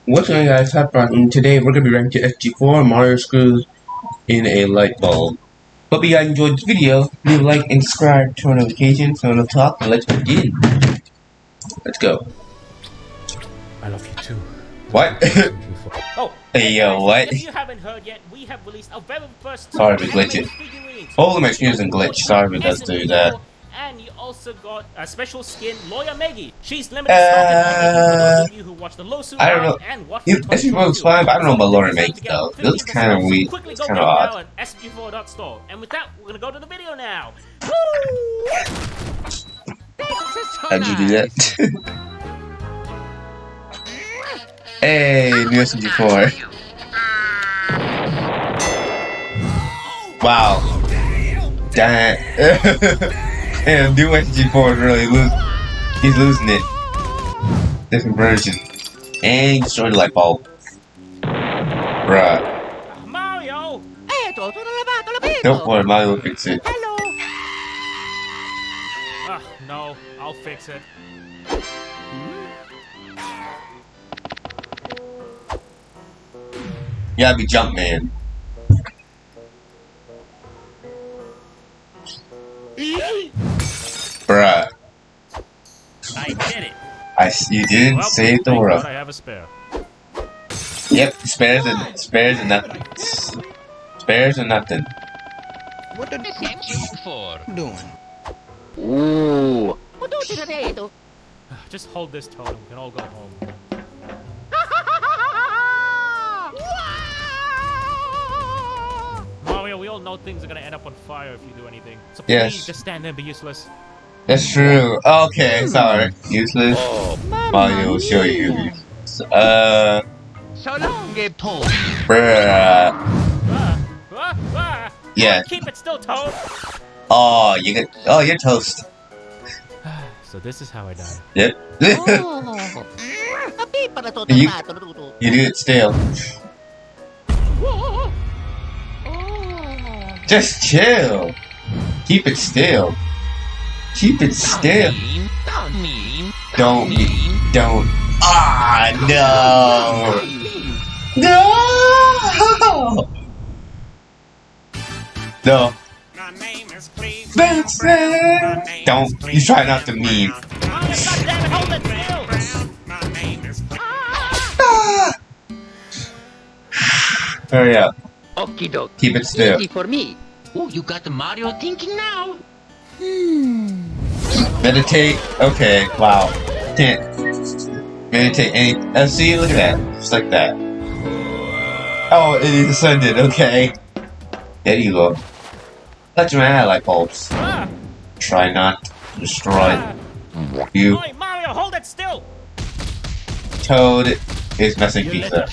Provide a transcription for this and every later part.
What's going on, guys? And today we're going to be ranking SG4 Mario Screws in a light bulb. Hope you guys enjoyed this video. Leave a like and subscribe, turn on notifications, so no talk, and let's begin. Let's go. I love you too. What? Oh, Hey yo, what? If you haven't heard yet, we have released our very first Sorry for glitching. Holy, my screen isn't glitch. Sorry if it does do that. And you also got a special skin, Lawyer Maggie. She's limited stock and for those of you who watch the Losu I don't know. and watch SG4 looks fine, but I don't know about Lawyer Maggie though. It looks kind of weak. It's kind of odd. On SMG4.store. And with that, we're gonna go to the video now. How'd you do that? Hey, new SMG4. Wow. Damn. Damn, new SMG4 is really he's losing it. Different version. And he destroyed the light bulb. Bruh. Mario! Don't worry, Mario will fix it. Hello! No, I'll fix it. You gotta be Jumpman. Bruh. I did it. You didn't save the world. I have a spare. Yep, spares and nothing. Spares and nothing. What the SMG4 doing? Ooh. Just hold this totem, we can all go home. Mario, we all know things are gonna end up on fire if you do anything. So please just stand there and be useless. That's true. Okay, sorry. Useless. Mario will show you. So long, Gabe Toad. Bruh. Yes. Keep it still, Toad. Oh, you're toast. So this is how I die. Yep. You do it still. Just chill. Keep it still. Keep it still. Don't. Ah, no. No. No. Don't. You try not to meme. Hurry up. Okie doke. Keep it still. Easy for me. Oh, you got the Mario thinking now. Meditate. Okay. Wow. Can't meditate any. See, look at that. Just like that. Oh, it descended. Okay. There you go. Let your man light bulbs. Try not to destroy you. Mario, hold it still. Toad is messing pizza.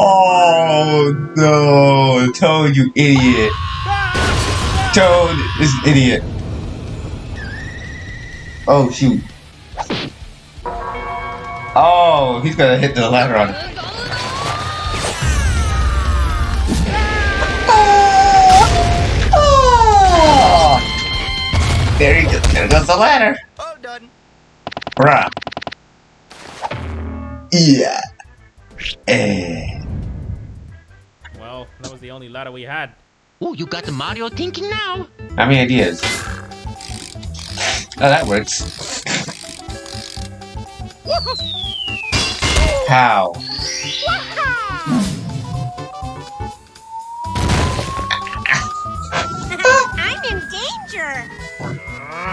Oh no, Toad, you idiot. Toad is an idiot. Oh shoot. Oh, he's gonna hit the ladder on it. Oh. There he goes. There goes the ladder. All done. Bruh. Yeah. Eh. Well, that was the only ladder we had. Oh, you got the Mario thinking now. How many ideas? Oh, that works. How? I'm in danger.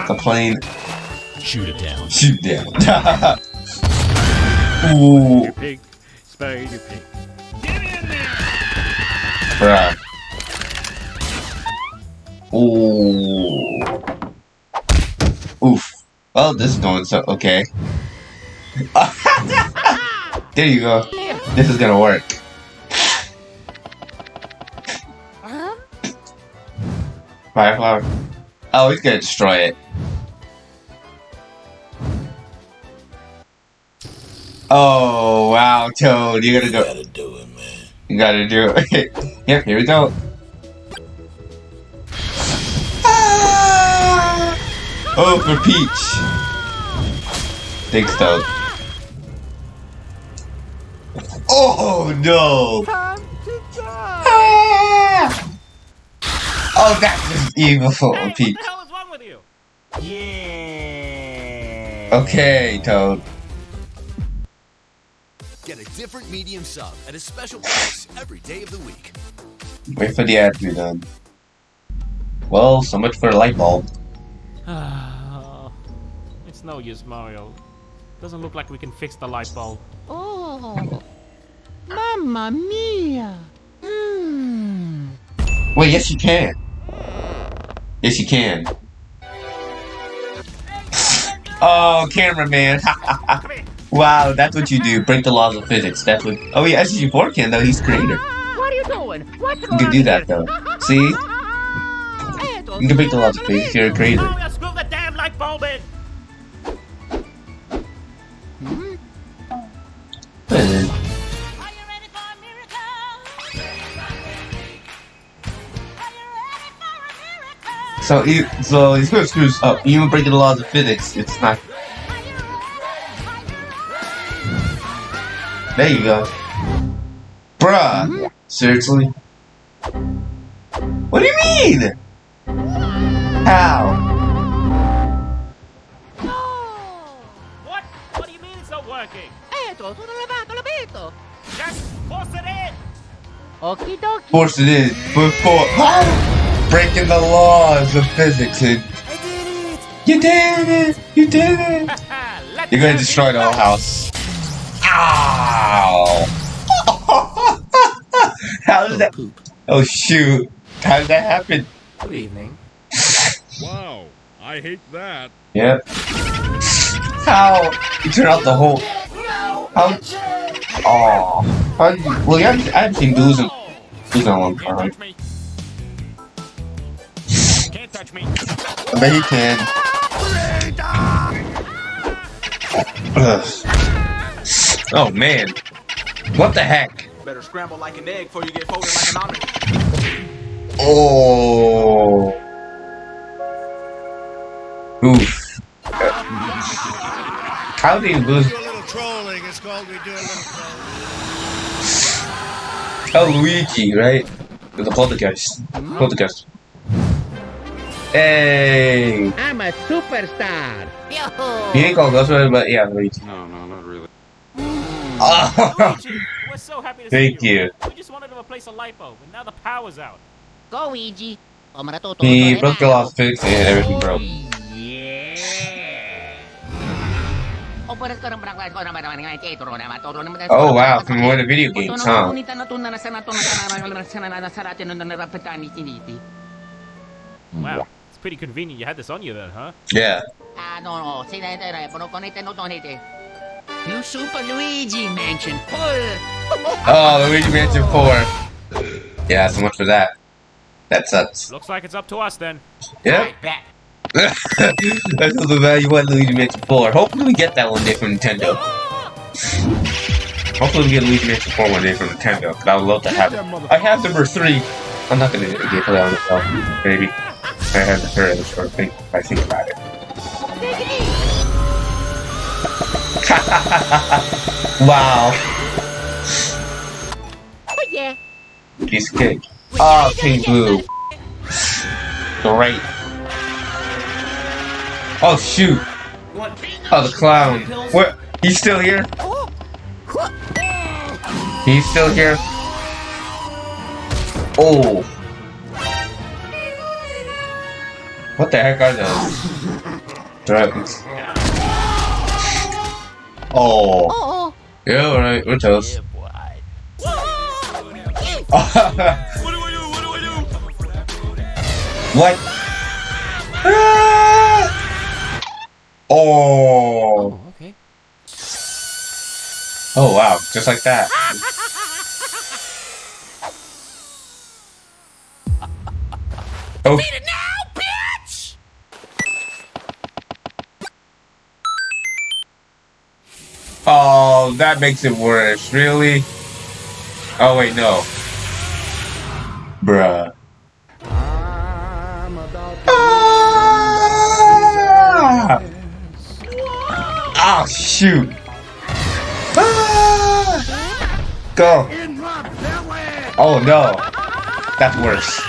The plane. Shoot it down. Shoot down. Ooh. Pig. Spider pig. Bruh. Ooh. Oof. Well, this is going so okay. There you go. This is gonna work. Fire flower. Oh, he's gonna destroy it. Oh wow, Toad, you gotta go. You gotta do it, man. You gotta do it. Yep, here we go. Oh, for Peach. Thanks, Toad. Oh no! Ah! Oh, that's just evil, Hey, Peach. what the hell is wrong with you? Yeah. Okay, Toad. Get a different medium sub at a special price every day of the week. Wait for the ad to be done. Well, so much for a light bulb. It's no use, Mario. Doesn't look like we can fix the light bulb. Oh. Mamma mia. Wait, yes you can. Yes you can. Oh, cameraman. Wow, that's what you do. Break the laws of physics. That's what. Oh yeah, SMG4 can though. He's creator. What are you doing? What's You can do that though. See? You can break the laws of physics. You're a creator. Mario, screw the damn light bulb in! Are you ready for a miracle? Are you ready for a miracle? So he's gonna screw up. Even breaking the laws of physics, it's not. There you go. Bruh. Seriously? What do you mean? How? What? What do you mean it's not working? Eto, sono levato. Just force it in! Okie dokie. Force it in before breaking the laws of physics. And you did it! You did it! Let You're gonna the destroy the whole house. Ow! How did that? Oh shoot! How did that happen? Good evening. Wow, I hate that. Yep. How? You turn out the whole. How? Oh. How did you? Well, I haven't seen lose in a long Can't time. touch me. Can't touch me. I bet he can. Ugh. Oh man. What the heck? Better scramble like an egg before you get folded like an omelet. Oh. Oof. How did he lose? Do a little trolling. It's called we do a little trolling. Oh, Luigi, right? The poltergeist. Poltergeist. Hey! I'm a superstar. He ain't called Ghostwriter, but yeah, Luigi. No, not really. Oh, Luigi, we're so happy to thank see you. you. We just wanted to replace a light bulb, and now the power's out. Go, Luigi. He broke the laws of physics and everything broke. Oh wow, from one of the video games, huh? Wow, it's pretty convenient you had this on you then, huh? Yeah. New Super Luigi Mansion. Oh, Luigi Mansion 4. Yeah, so much for that. That sucks. Looks like it's up to us then. Yep. That's the value what Luigi Mansion 4. Hopefully we get that one day from Nintendo. Hopefully we get Luigi Mansion 4 one day from Nintendo, because I would love to have it. I have number 3. I'm not gonna get it for that one myself. Maybe. I have the third or think if I think about it. Wow. Oh yeah. Piece of cake. Oh, King Blue. Great. Oh shoot. Oh, the clown. What? He's still here? He's still here? Oh. What the heck are those? Dragons. Oh. Oh. Yeah, alright, we're toast. What? Ah! Oh. Okay. Oh wow, just like that. Oh. Beat it now, bitch! Oh, that makes it worse. Really? Oh wait, no. Bruh. Oh shoot! Ah! Go! Oh no! That's worse.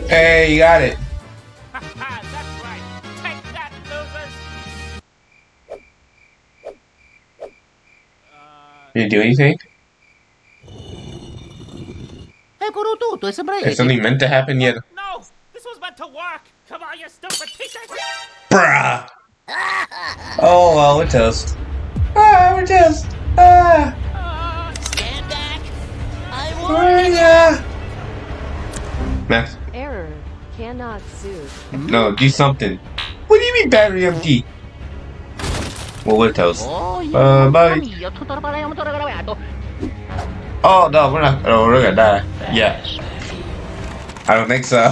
Hey, you got it. That's right. Take that, losers. Did you do anything? Eccolo tutto, sembra Is something meant to happen yet? No, this was meant to work. Come on, you stupid pieces. Bruh! Oh well, we're toast. Ah, we're toast. Ah! Stand back. I Oh, yeah. Max, Error. Cannot suit. no, do something. What do you mean battery empty? Well, we're toast. Bye. tutto rovato. Oh no, we're not. Oh, we're gonna die. Yeah. I don't think so.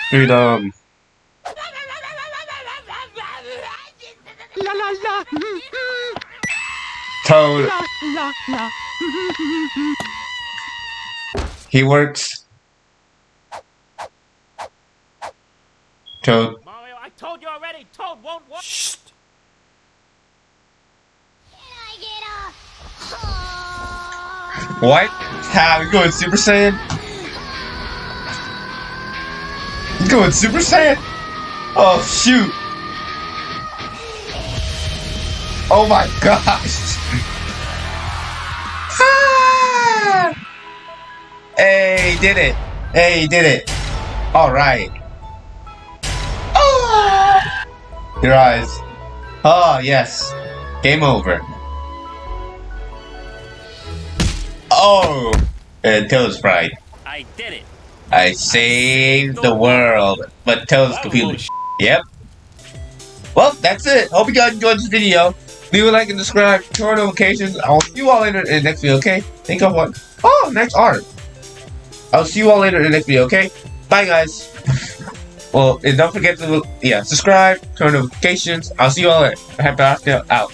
Freedom. La la la. Toad. La la. He works. Toad. Mario, I told you already. Toad won't work. Shh. What? How? You going Super Saiyan? You going Super Saiyan? Oh shoot! Oh my gosh! Ah! Hey, he did it! Hey, he did it! All right. Oh! Your eyes. Oh yes. Game over. Oh! And Toad's pride. I did it. I saved the world, but Toad's computer. Yep. Well, that's it. Hope you guys enjoyed this video. Leave a like and subscribe. Turn on notifications. I'll see you all later in the next video, okay? Think of what? Oh, next art. I'll see you all later in the next video, okay? Bye, guys. Well, and don't forget to, subscribe, turn on notifications. I'll see you all later. Happy out.